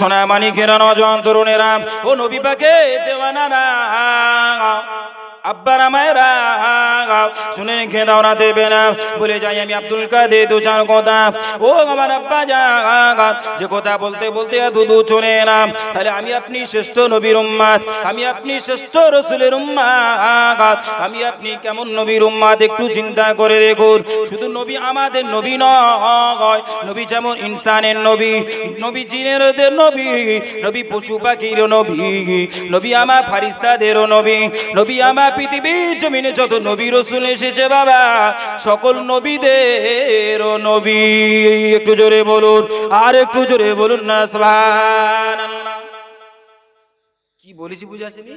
সোনা মানিকেরা নওজোয়ান তরুণেরা ও নবী পাকে দেওয়ানারা আব্বারা মায়েরা শুনে রেখে দাও না দেবে না বলে যাই আমি আব্দুল কাদের দু চার কথা ও আমার আব্বা যা যে কথা বলতে বলতে দুদু চলে এলাম তাহলে আমি আপনি শ্রেষ্ঠ নবীর উম্মাত আমি আপনি শ্রেষ্ঠ রসুলের উম্মাত আমি আপনি কেমন নবীর উম্মাত একটু চিন্তা করে দেখুন শুধু নবী আমাদের নবী নয় নবী যেমন ইনসানের নবী নবী জিনেরদের নবী নবী পশু পাখিরও নবী নবী আমার ফারিস্তাদেরও নবী নবী আমার পৃথিবীর জমিনে যত নবী রাসূল এসেছে বাবা সকল নবীদেরও নবী একটু জোরে বলুন আর একটু জোরে বলুন না সুবহানাল্লাহ কি বলেছি বুঝে আসেনি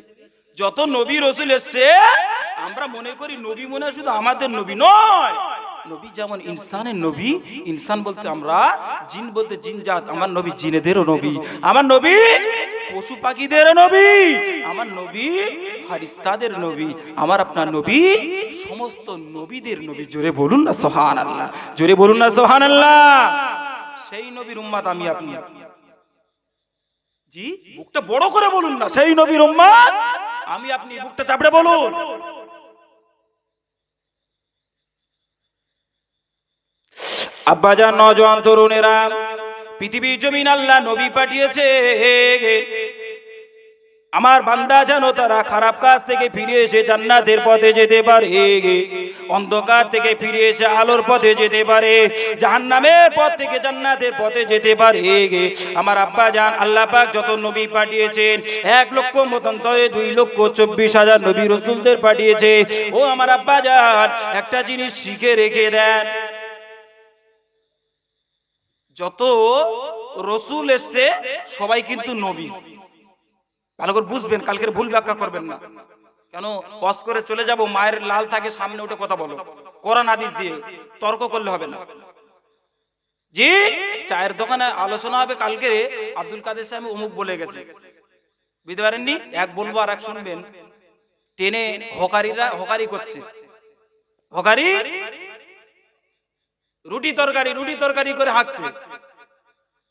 যত নবী রাসূল এসেছে আমরা মনে করি নবী মনে শুধু আমাদের নবী নয় নবী যেমন ইনসানের নবী ইনসান বলতে আমরা জিন বলতে জিন জাত আমার নবী জিনেদেরও নবী আমার নবী পশু পাখিদের নবী আমার নবী ফারিস্তাদের নবী আমার আপনার নবী সমস্ত নবীদের নবী জোরে বলুন না সুবহানাল্লাহ জোরে বলুন না সুবহানাল্লাহ সেই নবীর উম্মত আমি আপনি জি বুকটা বড় করে বলুন না সেই নবীর উম্মত আমি আপনি বুকটা চাপড়ে বলুন আব্বাজান নওজোয়ান তরুণেরা পৃথিবীর জমিন আল্লাহ নবী পাঠিয়েছে আমার বান্দা যেন তারা খারাপ কাজ থেকে ফিরে এসে জান্নাতের পথে যেতে পারে অন্ধকার থেকে ফিরে এসে আলোর পথে যেতে পারে জাহান্নামের পথ থেকে জান্নাতের পথে যেতে পারে আমার আব্বাজান আল্লাহ পাক যত নবী পাঠিয়েছেন 1 লক্ষ মতান্তরে 2,24,000 নবী রাসূলদের পাঠিয়েছে ও আমার আব্বাজান একটা জিনিস শিখে রেখে দেন যত রাসূল এসেছে সবাই কিন্তু নবী ভালো করে বুঝবেন কালকের ভুল ব্যাখ্যা করবেন না কেন ওয়াজ করে চলে যাব মায়ের লাল থাকে সামনে উঠে কথা বলো কোরআন হাদিস দিয়ে তর্ক করলে হবে না জি চায়ের দোকানে আলোচনা হবে কালকে আব্দুল কাদের সাহেব অমুক বলে গেছে বুঝতে পারেননি এক বলবো আর এক শুনবেন টেনে হকারিরা হকারি করছে হকারি রুটি তরকারি করে হাঁকছে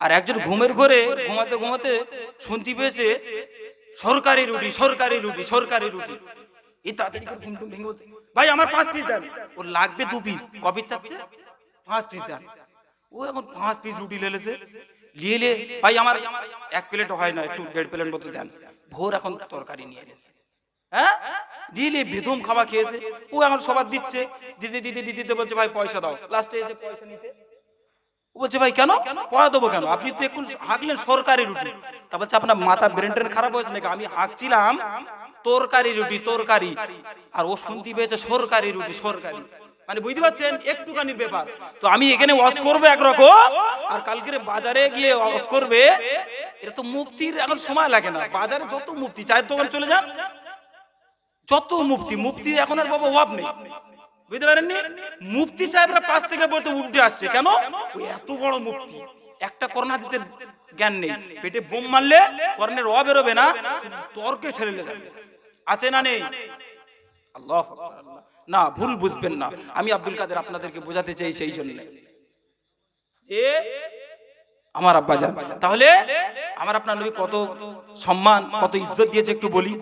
আর একজন ঘুমের ঘরে ঘুমাতে ঘুমাতে শুনতে পেয়েছে সরকারি রুটি এই তাড়াতাড়ি করে ঘুম ভেঙে বলতে ভাই আমার 5 পিস দেন ওর লাগবে 2 পিস কপি চাচ্ছে 5 পিস দেন ও এখন 5 পিস রুটি লেলেছে লিয়ে ভাই আমার 1 প্লেট হয় না একটু 1.5 প্লেট মতো দেন ভোর এখন তরকারি নিয়ে এনেছে হ্যাঁ দিলে বেদম খাওয়া খেয়েছে ও এখন সবার দিচ্ছে দিতে বলছে ভাই পয়সা দাও লাস্টে এসে পয়সা নিতে ও বলছে ভাই কেন পয়সা দেবো কেন আপনি তো এখন হাঁকলেন সরকারি রুটি তা বলছে আপনার মাথা ব্রেন খারাপ হয়েছে নাকি আমি হাঁকছিলাম তরকারি রুটি আর ও শুনতে পেয়েছে সরকারি রুটি মানে বুঝতে পারছেন একটুখানি ব্যাপার তো আমি এখানে ওয়াজ করবো একরকম আর কালকে বাজারে গিয়ে ওয়াজ করবে এটা তো মুফতির এখন সময় লাগে না বাজারে যত মুফতি চায়ের দোকান চলে যান যত মুফতি এখন আর বাবা অভাব নেই বুঝতে পারেননি মুফতি সাহেবরা পাশ থেকে বলতে উঠে আসছে কেন ওই এত বড় মুফতি একটা করোনা হাদিসের জ্ঞান নেই পেটে বোম মারলে করোনার অভাব বেরোবে না তর্কে ঠেলে যাবে আছে না নেই আল্লাহু আকবার না ভুল বুঝবেন না আমি আব্দুল কাদের আপনাদেরকে বোঝাতে চাই সেই জন্য যে আমার আব্বাজান তাহলে আমার আপনার নবী কত সম্মান কত ইজ্জত দিয়েছে একটু বলি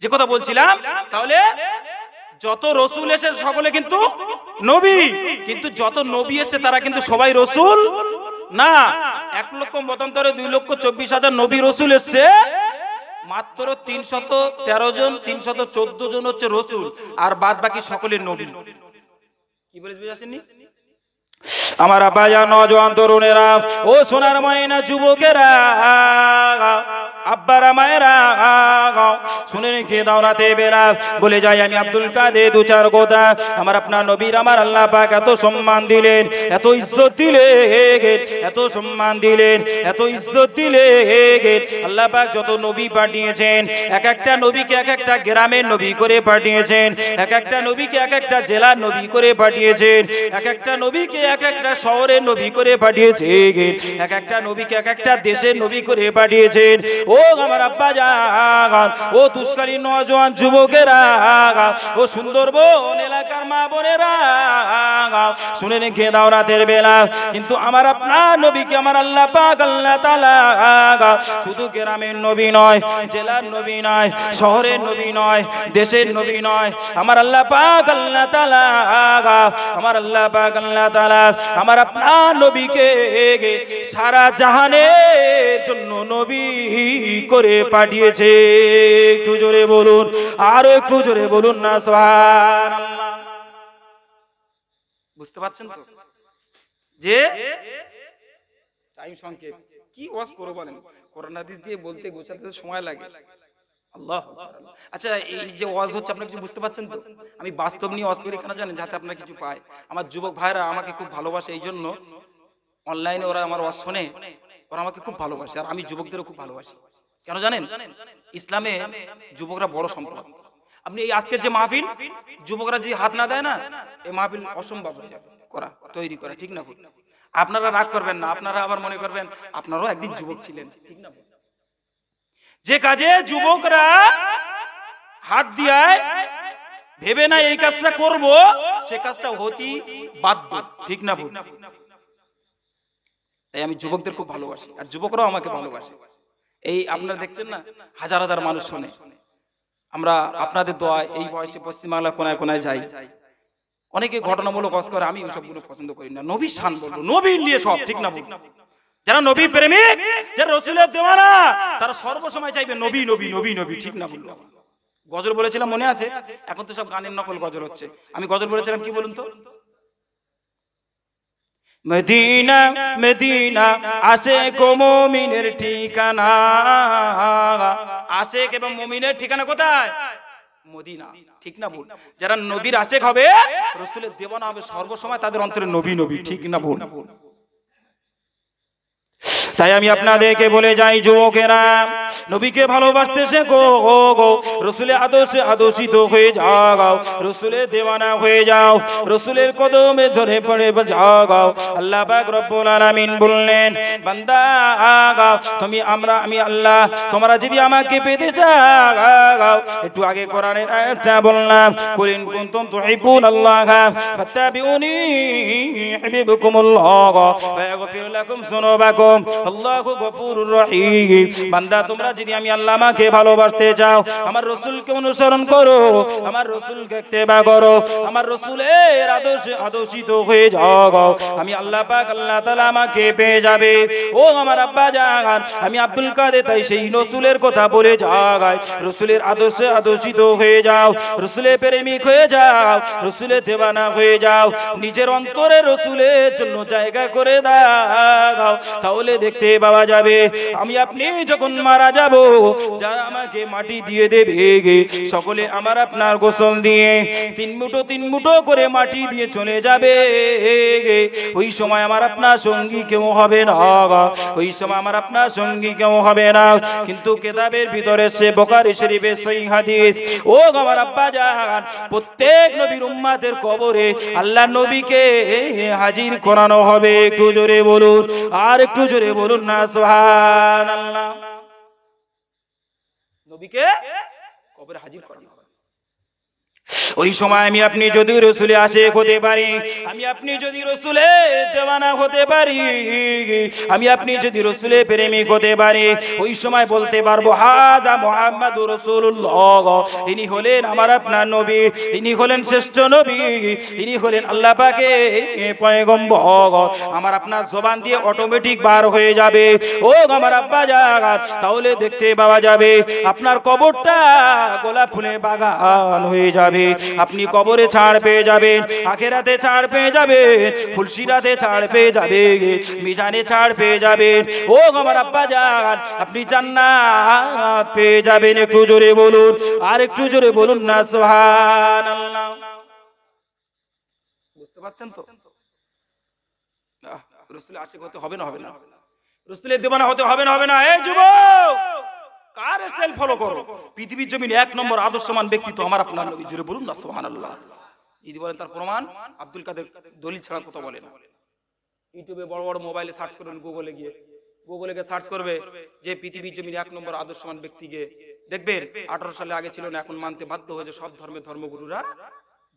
যে কথা বলছিলাম তাহলে যত রাসূল এসে সকলে কিন্তু নবী কিন্তু যত নবী এসে তারা কিন্তু সবাই রাসূল না 1 লক্ষ মতান্তরে 2,24,000 নবী রাসূল এসেছে মাত্র 313 জন 314 জন হচ্ছে রাসূল আর বাদ বাকি সকলে নবী কি বলেছ বুঝাছেননি আমার আব্বাজান নওজোয়ান তরুণেরা ও সোনার ময়না যুবকেরা আব্বারা মায়েরা শুনে রেখে দাও রাতে বেলা বলে যাই আমি আব্দুল কাদের 2-4 কথা আমার আপনার নবীর আমার আল্লাহ পাক এত সম্মান দিলেন এত ইজ্জত দিলেন এত সম্মান দিলেন এত ইজ্জত দিলেন আল্লাহ পাক যত নবী পাঠিয়েছেন এক একটা নবীকে এক একটা গ্রামের নবী করে পাঠিয়েছেন এক একটা নবীকে এক একটা জেলার নবী করে পাঠিয়েছেন এক একটা নবীকে এক একটা শহরে নবী করে পাঠিয়েছে, এক একটা নবীকে এক একটা দেশের নবী করে পাঠিয়েছেন। ও আমার আব্বা জান, ও তুষ্কারী নওজোয়ান যুবকেরা, ও সুন্দরবন এলাকার মা বোনেরা, শুনে রেখে দাও রাতের বেলা কিন্তু আমার আপনার নবীকে আমার আল্লাহ পাক আল্লাহ তাআলা শুধু গ্রামের নবী নয়, জেলার নবী নয়, শহরের নবী নয়, দেশের নবী নয়, আমার আল্লাহ পাক আল্লাহ তাআলা, আমার আল্লাহ পাক আল্লাহ তাআলা আমার আপনার নবীকে সারা জাহানের জন্য নবী করে পাঠিয়েছে। একটু জোরে বলুন, আরো একটু জোরে বলুন না সুবহানাল্লাহ। বুঝতে পারছেন তো যে টাইম সংক্ষেপ, কি ওয়াজ করব বলেন, কোরআন হাদিস দিয়ে বলতে গোছাতে সময় লাগে। আল্লাহ, আচ্ছা এই যে ওয়াজ হচ্ছে আপনারা কিছু বুঝতে পারছেন তো? আমি বাস্তব নিয়ে ওয়াজ করি কেন জানেন? যাতে আপনারা কিছু পায়। আমার যুবক ভাইরা আমাকে খুব ভালোবাসে, এই জন্য অনলাইনে ওরা আমার ওয়াজ শোনে, ওরা আমাকে খুব ভালোবাসে, আর আমি যুবকদেরও খুব ভালোবাসি। কেন জানেন? ইসলামে যুবকরা বড় সম্পদ। আপনি এই আজকের যে মাহফিল, যুবকরা যে হাত না দেয় না, এই মাহফিল অসম্ভব হয়ে যাবে করা, তৈরি করা, ঠিক না? আপনারা রাগ করবেন না, আপনারা আবার মনে করবেন আপনারাও একদিন যুবক ছিলেন, ঠিক না? যে কাজে যুবকরা হাত দিয়ে ভেবে না এই কাজটা করব, সে কাজটা হতি বাধ্য, ঠিক না? তাই আমি যুবকদের খুব ভালোবাসি, আর যুবকরাও আমাকে ভালোবাসে। এই আপনারা দেখছেন না, হাজার হাজার মানুষ শোনে। আমরা আপনাদের দোয়া এই বয়সে পশ্চিমবাংলা কোনায় কোনায় যাই, অনেকে ঘটনামূলক ওয়াজ করে, আমি ওইসবগুলো পছন্দ করি না। নবীর শান বলবো, নবীর নিয়ে সব, ঠিক না? যারা নবী প্রেমিক, যারা রাসূলের দেওয়ানা, তারা সর্বসময় চাইবে নবী নবী নবী নবী, ঠিক না? গজল বলেছিলাম মনে আছে? এখন তো সব গানের নকল গজল হচ্ছে। আমি গজল বলেছিলাম কি বলুন তো? মদিনা মদিনা আশিক ও মুমিনের ঠিকানা, আশিক এবং মুমিনের ঠিকানা কোথায়? মদিনা, ঠিক না? ভুল। যারা নবীর আশিক হবে, রাসূলের দেওয়ানা হবে, সর্বসময় তাদের অন্তরে নবী নবী, ঠিক না? ভুল। তাই আমি আপনাদেরকে বলে যাই, যুবকেরা নবীকে ভালোবাসতে শেখো, রাসূলের আদর্শে আদর্শিত হয়ে যাও, রাসূলের দেওয়ানা হয়ে যাও, রাসূলের কদমে ধরে পড়ে যাও। আল্লাহ পাক রব্বুল আলামিন বললেন, বান্দা তুমি আমি আল্লাহ, তোমরা যদি আমাকে পেতে চাও, একটু আগে কোরআনের আয়াতটা বললাম, কুলিন কুনতুম তুহিব্বুনাল্লাহ ফাত্তাবিউনি ইউহিব্বুকুমুল্লাহ ওয়া ইয়াগফির লাকুম যুনুবাকুম আল্লাহু গফুরুর রহিম। বান্দা তোমরা যদি আমি আল্লাহ আমাকে ভালোবাসতে চাও, আমার রাসূলকে অনুসরণ করো, আমার রাসূলকে ইত্তেবা করো, আমার রাসূলের আদর্শে আদর্শিত হয়ে যাও, আমি আল্লাহ পাক আল্লাহ তাআলা আমাকে পেয়ে যাবে। ও আমার আব্বা জান, আমি আব্দুল কাদের তাই সেই রাসূলের কথা বলে যাই, রাসূলের আদর্শে আদর্শিত হয়ে যাও, রাসূলের প্রেমিক হয়ে যাও, রাসূলের দেওয়ানা হয়ে যাও, নিজের অন্তরে রাসূলের জন্য জায়গা করে দাও, তাহলে দেখতে পাওয়া যাবে আমি আপনি যখন মারা যাব, যারা আমাকে মাটি দিয়ে দেবে সকলে আমার আপনার গোসল দিয়ে তিন মুঠো করে মাটি দিয়ে চলে যাবে। ওই সময় আমার আপনার সঙ্গী কেউ হবে না, ওই সময় আমার আপনার সঙ্গী কেউ হবে না। কিন্তু কিতাবের ভিতরে সে বুখারী শরীফের সহিহ হাদিস, ও আমার আব্বা জান, প্রত্যেক নবীর উম্মতের কবরে আল্লাহ নবীকে হাজির করানো হবে। একটু জোরে বলুন, আর একটু জোরে বলুন না সুবহানাল্লাহ। নবীকে কবরে হাজির করানো হবে। ওই সময় আমি আপনি যদি রাসূলের আশিক হতে পারি, আমি আপনি যদি রাসূলের দেওয়ানা হতে পারি, আমি আপনি যদি রাসূলের প্রেমিক হতে পারি, ওই সময় বলতে পারবো হাযা মুহাম্মাদুর রাসূলুল্লাহ, ইনি হলেন আমার আপনার নবী, ইনি হলেন শ্রেষ্ঠ নবী, ইনি হলেন আল্লাহ পাকের পয়গম্বর। আমার আপনার জবান দিয়ে অটোমেটিক বার হয়ে যাবে। ও আমার আব্বা জান, তাহলে দেখতে পাওয়া যাবে আপনার কবরটা গোলাপ ফুলের বাগান হয়ে যাবে। আপনি কবরে ছাড় পেয়ে যাবেন, আখিরাতে ছাড় পেয়ে যাবেন, ফুলসিরাতে ছাড় পেয়ে যাবেন, মিজানে ছাড় পেয়ে যাবেন। ও আমার আব্বা জান, আপনি জান্নাত পেয়ে যাবেন। একটু জোরে বলুন, আর একটু জোরে বলুন না সুবহানাল্লাহ। বুঝতে পারছেন তো? রাসূলের আশিক হতে হবে না, হবে না? রাসূলের দেওয়ানা হতে হবে না, হবে না? এই যুবক, কার স্টাইল ফলো করো? পৃথিবীর জমিনে এক নম্বর আদর্শমান ব্যক্তি তো আমার আপনার নবী। জোরে বলুন না সুবহানাল্লাহ। যদি বলেন তার প্রমাণ, আব্দুল কাদের দলিল ছাড়া কথা বলে না। ইউটিউবে বড় বড় মোবাইলে সার্চ করবেন, গুগলে গিয়ে সার্চ করবে যে পৃথিবীর জমিনে 1 নম্বর আদর্শবান ব্যক্তিকে, দেখবেন 18 সালে আগে ছিল না, এখন মানতে বাধ্য হয়েছে সব ধর্মের ধর্মগুরুরা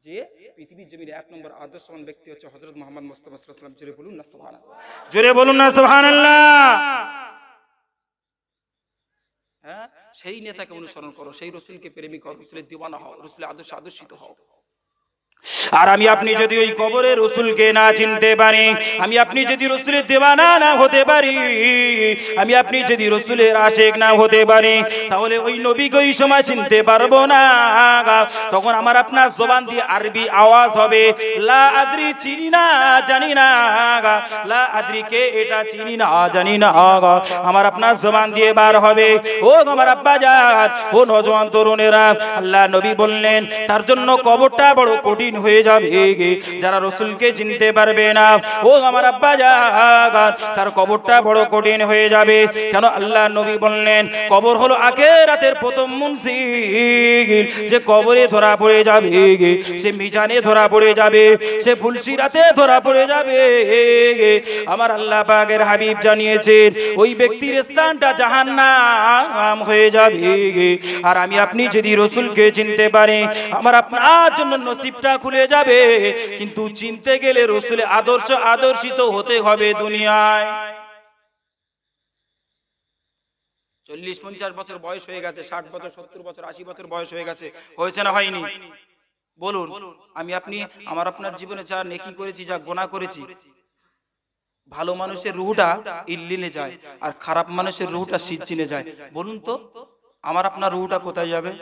যে পৃথিবীর জমিনে 1 নম্বর আদর্শবান ব্যক্তি হচ্ছে হযরত মুহাম্মদ মুস্তাফা সাল্লাল্লাহু আলাইহি ওয়াসাল্লাম। জোরে বলুন না সুবহানাল্লাহ, জোরে বলুন না সুবহানাল্লাহ। হ্যাঁ, সেই নেতাকে অনুসরণ করো, সেই রাসূলকে প্রেমিক হও, রাসূলের দিওয়ানা হও, রাসূলের আদর্শে আদর্শিত হও। আর আমি আপনি যদি ওই কবরে রাসূলকে না চিনতে পারি, আমি আপনি যদি রাসূলের দিওয়ানা না হতে পারি, আমি আপনি যদি রাসূলের আশিক না হতে পারি, তাহলে ওই নবীকে ওই সময় চিনতে পারবো না। তখন আমার আপনার জবান দিয়ে আরবি আওয়াজ হবে, লা আদরি, চিনি না, জানি না, লা আদরি কে এটা চিনি না, জানি না। আমার আপনার জবান দিয়ে বার হবে, ও আমার আব্বা জান, ও নওজোয়ান তরুণেরা, আল্লাহ নবী বললেন তার জন্য কবরটা বড় কঠিন হয়ে যাবে। যারা রাসূলকে চিনতে পারবে না, ও আমার আব্বা জান, তার কবরটা বড় কঠিন হয়ে যাবে। কেন? আল্লাহ নবী বললেন কবর হলো আখিরাতের প্রথম মঞ্জিল। যে কবরে ধরা পড়ে যাবে, সে মিজানে ধরা পড়ে যাবে, সে ফুলসিরাতে ধরা পড়ে যাবে। আমার আল্লাহ পাকের হাবিব জানিয়েছেন ওই ব্যক্তির স্থানটা জাহান্নাম হয়ে যাবে। আর আমি আপনি যদি রাসূলকে চিনতে পারি, আমার আপনার জন্য নসিবটা খুলে যাবে। কিন্তু চিনতে গেলে রাসূলের আদর্শ আদর্শিত হতে হবে দুনিয়ায়। 40-50 বছর বয়স হয়ে গেছে, 60 বছর, 70 বছর, 80 বছর বয়স হয়ে গেছে, হয়েছে না হয়নি? বলুন। আমি আপনি আমার আপনার জীবনে যা নেকি করেছি, যা গুনাহ করেছি, ভালো মানুষের রূহটা ইল্লিনে যায় আর খারাপ মানুষের রূহটা সিজ্জিনে যায়। বলুন তো আমার আপনার রূহটা কোথায় যাবে?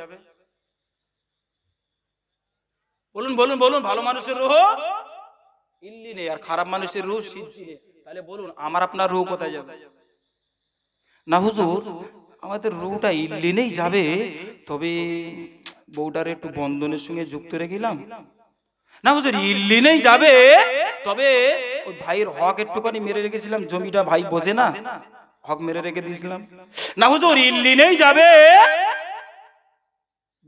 বলুন বলুন বলুন। ভালো মানুষের রূহ ইল্লিনে আর খারাপ মানুষের রূহ সিজ্জিনে, তাহলে বলুন আমার আপনার রূহ কোথায় যাবে? না হুজুর, আমাদের রূহটা ইল্লিনেই যাবে, তবে বউটার একটু বন্ধনের সঙ্গে যুক্ত রেখেলাম। না হুজুর, ইল্লিনেই যাবে, তবে ওই ভাইয়ের হক একটুখানি মেরে রেখেছিলাম, জমিটা ভাই বোঝে না, হক মেরে রেখে দিয়েছিলাম। না হুজুর, ইল্লিনেই যাবে,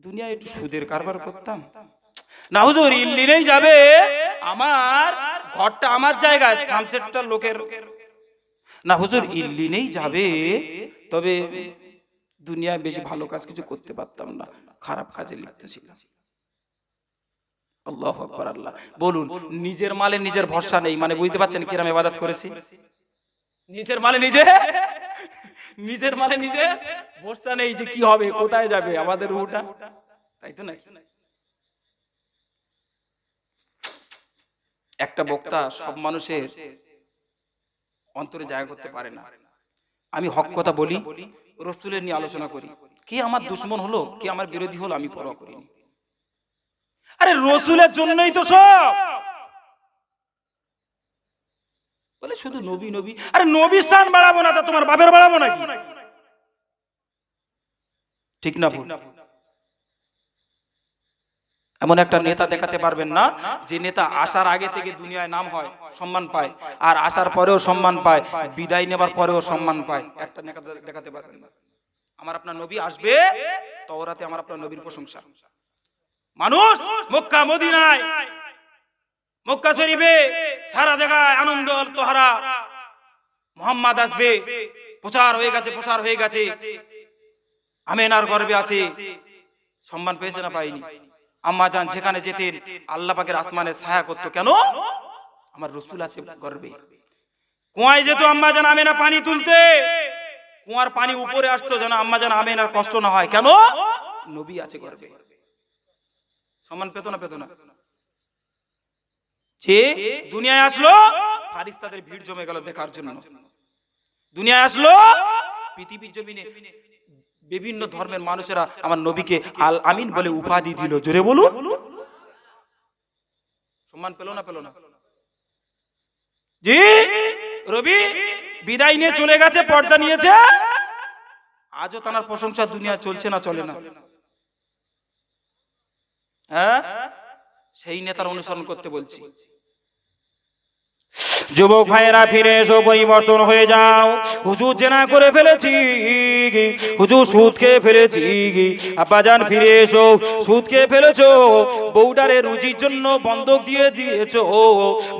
দুনিয়ায় একটু সুদের কারবার করতাম। না হুজুর, ইল্লিনেই যাবে, আমার ঘরটা আমার জায়গায়, সানসেটটা লোকের। না হুজুর, ইল্লিনেই যাবে, তবে দুনিয়ায় বেশি ভালো কাজ কিছু করতে পারতাম না, খারাপ কাজে লিপ্ত ছিলাম। আল্লাহু আকবার। আল্লাহ বলুন, নিজের মালে নিজের ভরসা নেই, মানে বুঝতে পারছেন কিরকম ইবাদত করেছি? নিজের মালে নিজের মালে নিজে ভরসা নেই যে কি হবে, কোথায় যাবে আমাদের রূহটা, তাই তো না? একটা বক্তা সব মানুষের অন্তরে জায়গা করতে পারে না। আমি হক কথা বলি, রাসূলের নিয়ে আলোচনা করি, কে আমার দুশমন হলো, কে আমার বিরোধী হলো, আমি পরোয়া করিনি। আরে রাসূলের জন্যই তো সব। বলে শুধু নবী নবী, আরে নবীর শান বাড়াবো না তা তোমার বাপের বাড়াবো নাকি? ঠিক না ভুল? এমন একটা নেতা দেখাতে পারবেন না যে নেতা আসার আগে থেকে দুনিয়ায় নাম হয়, সম্মান পায়, আর আসার পরেও সম্মান পায়, বিদায় নেবার পরেও সম্মান পায়। একটা নেতা দেখাতে পারবেন না। আমার আপনার নবী আসবে, তাওরাতে আমার আপনার নবীর প্রশংসা। মানুষ মক্কা মদিনায়, মক্কা শরীফে, সারা জায়গায় আনন্দ তোহারা, মুহাম্মদ আসবে, প্রচার হয়ে গেছে, আমেনার গর্বে আছে। সম্মান পেয়েছে না পাইনি? আম্মা জান যেখানে যেতেন আল্লাহ পাকের আসমানে ছায়া করতো, কেন? আমার রাসূল আছে গর্বে। কুয়ায় যেত আম্মা জান আমেনা পানি তুলতে, কুয়ার পানি উপরে আসতো যেন আম্মা জান আমেনার কষ্ট না হয়, কেন? নবী আছে গর্বে। সম্মান পেত না? পেত না? যে দুনিয়ায় আসলো, ফারিস্তাদের ভিড় জমে গেল দেখার জন্য। দুনিয়ায় আসলো, পৃথিবীর জমিনে বিভিন্ন ধর্মের মানুষেরা আমার নবীকে আল আমিন বলে উপাধি দিল। জোরে বলুন। সম্মান পেল না? পেল না? জি, রবি বিদায় নিয়ে চলে গেছে, পর্দা নিয়েছে, আজও তার প্রশংসা দুনিয়া চলছে না চলে না? হ্যাঁ, সেই নেতার অনুসরণ করতে বলছি। যুবক ভাইয়েরা ফিরে এসো, পরিবর্তন হয়ে যাও। হুজুর জেনা করে ফেলেছি, হুজুর সুদ খেয়ে ফেলেছি। আব্বাজান ফিরে এসো, সুদ খেয়ে ফেলেছো, বউডারে রুজির জন্য বন্ধক দিয়ে দিয়েছো,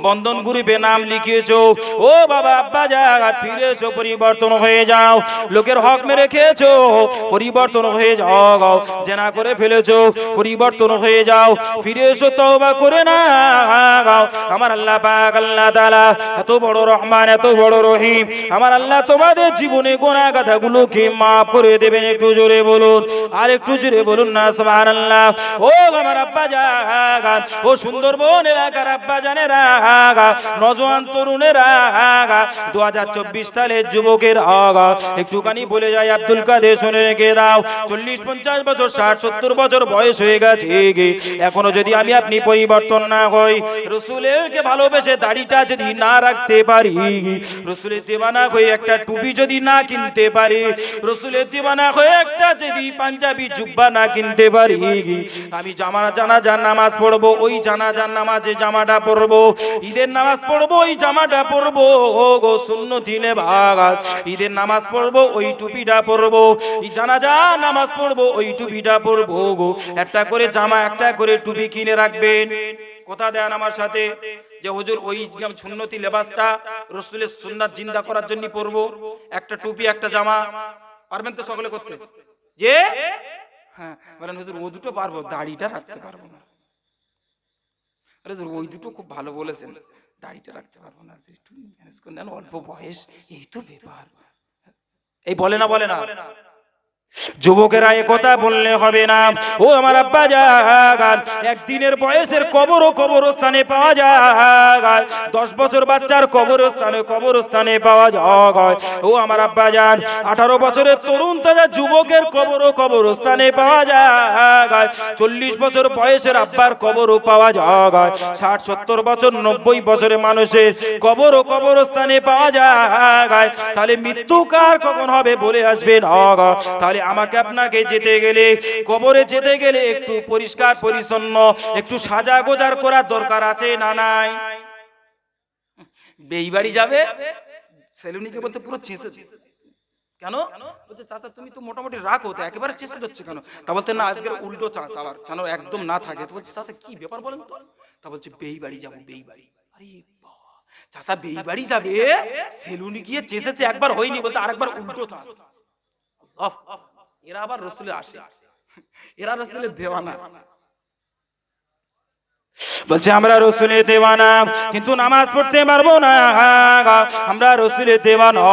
বন্ধন গ্রুপে নাম লিখিয়েছো। ও বাবা আব্বাজান ফিরে এসো, পরিবর্তন হয়ে যাও। লোকের হক মেরে খেয়েছো, পরিবর্তন হয়ে যাও। জেনা করে ফেলেছো, পরিবর্তন হয়ে যাও। ফিরে এসো, তওবা করে না। আমার আল্লাহ পাক আল্লাহ তাআলা এত বড় রহমান, এত বড় রহিম। আমার আল্লাহ তোমাদের জীবনে গুনাহ গাথাগুলোকে মাফ করে দেবেন। একটু জোরে বলুন, আর একটু জোরে বলুন না সুবহানাল্লাহ। ও আমার আব্বা জান, ও সুন্দরবন এলাকার আব্বা জানেরা, নওজোয়ান তরুণেরা, 2024 সালের যুবকের আগা একটুখানি বলে যায় আব্দুল কাদের, শুনে রেখে দাও। 40-50 বছর, 60-70 বছর বয়স হয়ে গেছে, এখনো যদি আমি আপনি পরিবর্তন না হই, রাসূলকে ভালোবেসে দাড়িটা যদি না রাখতে পারি, রাসূলের দিওয়ানা হয়ে একটা টুপি যদি না কিনতে পারি, রাসূলের দিওয়ানা হয়ে একটা যদি পাঞ্জাবি জুব্বা না কিনতে পারি, আমি জানাজার নামাজ পড়বো, ওই জানাজার নামাজে জামাটা পরবো, ঈদের নামাজ পড়বো, ওই জামাটা পরবো গো, সুন্নতি লেবাস, ঈদের নামাজ পড়বো, ওই টুপিটা পরবো, এই জানাজার নামাজ পড়বো, ওই টুপিটা পরবো গো। একটা করে জামা, একটা করে টুপি কিনে রাখবেন। কথা দেন আমার সাথে যে হুজুর ওই সুন্নতি লেবাসটা রাসূলের সুন্নাত জিন্দা করার জন্য পরবো, একটা টুপি একটা জামা। পারবেন তো সকলে করতে? যে হ্যাঁ বলেন হুজুর ও দুটো পারবো, দাড়িটা রাখতে পারবো না। আরে হুজুর ওই দুটো খুব ভালো বলেছেন, দাড়িটা রাখতে পারবো না, একটু ম্যানেজ করে নেন, অল্প বয়স, এই তো ব্যাপার। এই বলে না, বলে না যুবকেরা, এ কথা বললে হবে না। ও আমার আব্বা জান, একদিনের বয়সের কবরস্থানে পাওয়া যায়, 10 বছর বাচ্চার কবরস্থানে পাওয়া যায়। ও আমার আব্বা জান, 18 বছরের তরুণ তাজা যুবকের কবরস্থানে পাওয়া যায়, 40 বছর বয়সের আব্বার কবরও পাওয়া যায়, 60-70 বছর 90 বছরের মানুষের কবরস্থানে পাওয়া যায়। তাহলে মৃত্যু কার কখন হবে বলে আসবেন। তাহলে আমাকে আপনাকে যেতে গেলে, কবরে যেতে গেলে একটু পরিষ্কার পরিচ্ছন্ন, একটু সাজা গোজার করার দরকার আছে না নাই? বেই বাড়ি যাবে, সেলুনিকে বলতে পুরো চেঁচে, কেন বলছে চাচা তুমি তো মোটামুটি রাখো, তো একেবারে চেঁচে হচ্ছে কেন? তা বলতে না আজকের উল্টো চাষ, আবার ছানো একদম না থাকে। তো বলছে চাচা কি ব্যাপার বলেন তো? তা বলছে বেই বাড়ি যাবো, বেই বাড়ি। আরে বাবা, চাচা বেই বাড়ি যাবে, সেলুনি গিয়ে চেঁচেছে, একবার হয়নি বলতে আরেকবার উল্টো চাষ। এরা আবার রাসূলের আসে, এরা রাসূলের দেওয়ানা। বলছে আমরা রাসূলের দেওয়ানা, কিন্তু নামাজ পড়তে পারবো না। আমরা রাসূলের দেওয়ানা,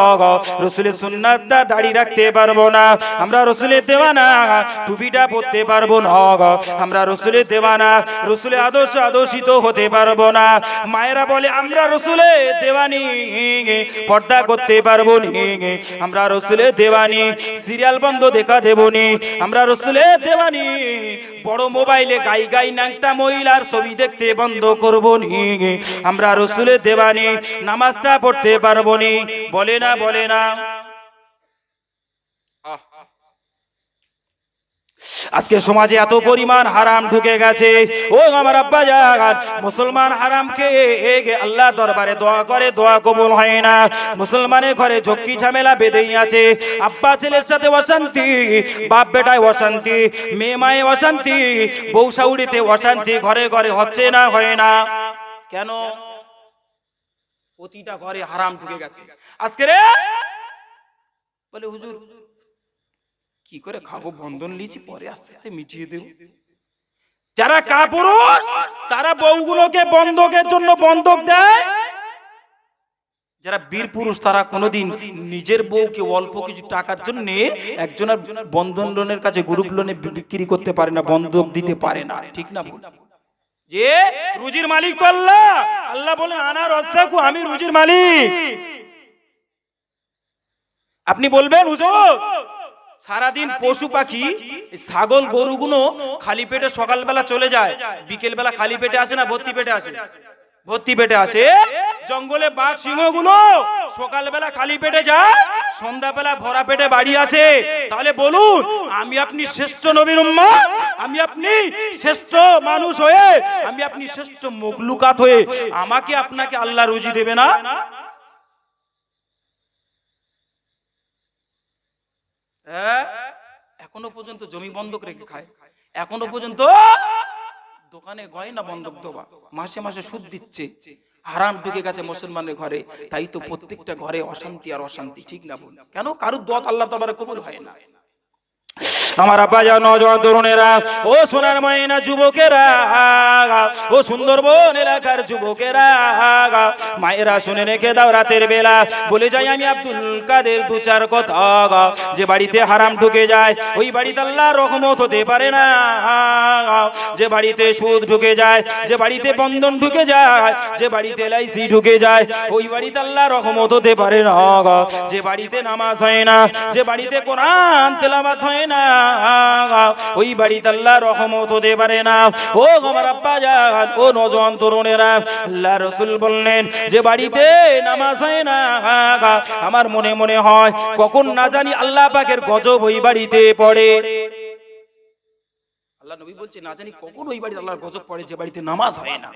রাসূলের সুন্নাতটা দাড়ি রাখতে পারবো না। আমরা রাসূলের দেওয়ানা, টুপিটা পরতে পারবো না। আমরা রাসূলের দেওয়ানা, রাসূলের আদর্শিত হতে পারবো না। মায়েরা বলে আমরা রাসূলের দেওয়ানি, পর্দা করতে পারবো নি। আমরা রাসূলের দেওয়ানি, সিরিয়াল বন্ধ দেখা দেবো নি। আমরা রাসূলের দেওয়ানি, বড় মোবাইলে গাই নাংটা মহিলার ছবি দেখতে বন্ধ করবো নি। আমরা রাসূলের দেওয়ানি, নামাজটা পড়তে পারবো নি। বলে না, বলে না। আজকে সমাজে এত পরিমাণ হারাম ঢুকে গেছে। ও আমার আব্বা জান, মুসলমান হারাম খেয়ে আল্লাহ দরবারে দোয়া করে, দোয়া কবুল হয় না। মুসলমানের ঘরে ঝক্কি ঝামেলা বেঁধেই আছে। আব্বা ছেলের সাথে অশান্তি, বাপ বেটায় অশান্তি, মেয়ে মায়ে অশান্তি, বউ শাউরিতে অশান্তি, ঘরে ঘরে হচ্ছে না, হয় না কেন? প্রতিটা ঘরে হারাম ঢুকে গেছে। আজকে রে বলে হুজুর কি করে খাবো, বন্ধন লিছি, পরে আস্তে আস্তে মিটিয়ে দেব। যারা কাপুরুষ তারা বউগুলোকে বন্ধকের জন্য বন্ধক দেয়। যারা বীর পুরুষ তারা কোনোদিন নিজের বউকে অল্প কিছু টাকার জন্য একজনের বন্ধন লোনের কাছে গ্রুপ লোনে বিক্রি করতে পারে না, বন্ধক দিতে পারে না। ঠিক না ভুল? যে রুজির মালিক তো আল্লাহ, আল্লাহ বলেন আনা রাজ্জাকু, আমি রুজির মালিক। আপনি বলবেন হুজুর সারাদিন পশু পাখি ছাগল গরুগুলো খালি পেটে সকালবেলা চলে যায়, বিকেল বেলা খালি পেটে আসে না ভর্তি পেটে আসে? ভর্তি পেটে আসে। জঙ্গলে বাঘ সিংহগুলো সকালবেলা খালি পেটে যায়, সন্ধ্যাবেলা ভরা পেটে বাড়ি আসে। তাহলে বলুন আমি আপনি শ্রেষ্ঠ নবীর উম্মত আমি আপনি শ্রেষ্ঠ মানুষ হয়ে, আমি আপনি শ্রেষ্ঠ মখলুকাত হয়ে আমাকে আপনাকে আল্লাহ রুজি দেবে না? এখনো পর্যন্ত জমি বন্ধক রেখে খায়, এখনো পর্যন্ত দোকানে গয়না বন্ধক দেওয়া, মাসে মাসে সুদ দিচ্ছে, হারাম ঢুকে গেছে মুসলমানের ঘরে। তাই তো প্রত্যেকটা ঘরে অশান্তি আর অশান্তি, ঠিক না বল? কেন? কারোর দোয়া আল্লাহ দরবারে কবুল হয় না। আমার আব্বা যা নওজোয়ান তরুণেরা, ও সোনার ময়না যুবকেরা, ও সুন্দরবন এলাকার যুবকেরা, মায়েরা শুনে রেখে দাও, রাতের বেলা বলে যাই আমি আব্দুল কাদের দু চার কথা। যে বাড়িতে হারাম ঢুকে যায় ওই বাড়িতে আল্লাহর রহমত হতে পারে না। যে বাড়িতে সুদ ঢুকে যায়, যে বাড়িতে বন্ধন ঢুকে যায়, যে বাড়িতে এলআইসি ঢুকে যায়, ওই বাড়িতে আল্লাহর রহমত হতে পারে না। যে বাড়িতে নামাজ হয় না, যে বাড়িতে কোরআন তেলাওয়াত হয় না, ওই বাড়িতে আল্লাহর রহমত হতে পারে না। ও আমার আব্বা জান, ও নওজোয়ান তরুণেরা, আল্লাহ রাসূল বললেন যে বাড়িতে নামাজ হয় না, আমার মনে মনে হয় কখন না জানি আল্লাহ পাকের গজব ওই বাড়িতে পড়ে। আল্লাহ নবী বলছে না জানি কখন ওই বাড়িতে আল্লাহর গজব পড়ে যে বাড়িতে নামাজ হয় না।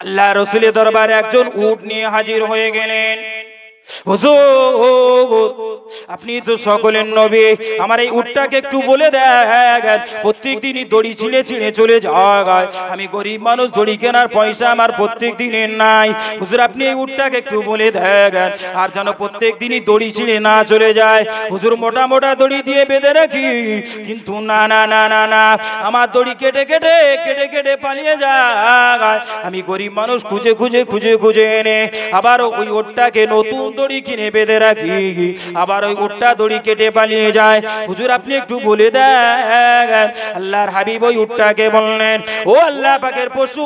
আল্লাহ রাসূলের দরবারে একজন উট নিয়ে হাজির হয়ে গেলেন। হুজুর, আপনি তো সকলের নবী, আমার এই উটটাকে একটু বলে দেন, প্রত্যেক দিনই দড়ি ছিঁড়ে ছিঁড়ে চলে যায়, আমি গরিব মানুষ, দড়ি কেনার পয়সা আমার প্রত্যেক দিনের নাই। হুজুর, আপনি এই উটটাকে একটু বলে দেন, আর যেন প্রত্যেক দিনই দড়ি ছিঁড়ে না চলে যায়। হুজুর, মোটা মোটা দড়ি দিয়ে বেঁধে রাখি, কিন্তু না না না না না, আমার দড়ি কেটে কেটে কেটে কেটে পালিয়ে যায়। আমি গরিব মানুষ, খুঁজে খুঁজে খুঁজে খুঁজে এনে আবার ওই উটটাকে নতুন দড়ি কিনে বেঁধে রাখি, আবার ওই উটটা দড়ি কেটে পালিয়ে যায়। হুজুর, আপনি একটু বলে দেন। আল্লাহর হাবিব ওই উটটাকে বললেন, ও আল্লাহ পাকের পশু,